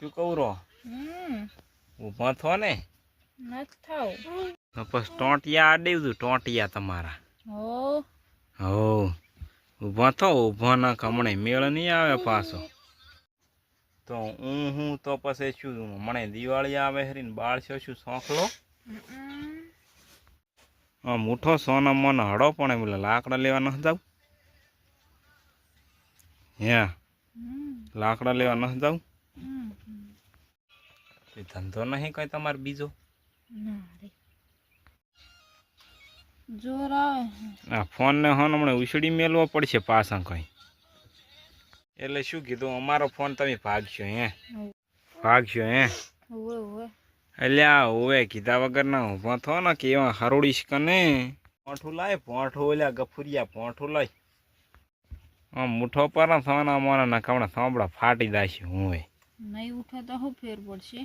શું કહું રો ઊભા થો ને નથ થાવ તો પછી ટોંટિયા આડી દીધું ટોંટિયા તમારા હો હો ઊભા થો ઊભા ના કમણે મેળ નહીં આવે પાછો તો હું તો પછી શું મને દિવાળી આવે હરીને બાળશો શું શોખલો હા મૂઠો સોના મને હડો પણ એમ લાકડા લેવા ન જાવ હે લાકડા લેવા ન જાવ ધંધો નહીં કઈ તમારે બીજો ના રે જોર આવે આ ફોન ને હોન હમણાં ઉછળી મેલવો પડશે પાછા કઈ એટલે શું કીધું અમારો ફોન તમે ભાગશો હે ભાગશો હે ઓવે ઓવે એટલે આ હોવે કીધા વગર ના ઊભા થો ને કે એવા હરોડીશ કને પોઠું લાય પોઠું ઓલ્યા ગફુરિયા પોઠું લાય આમ મુઠો પર થવાના અમારા ના કમણા સાંભળા ફાટી દાશે હું નહીં ઉઠે તો શું ફેર પડશે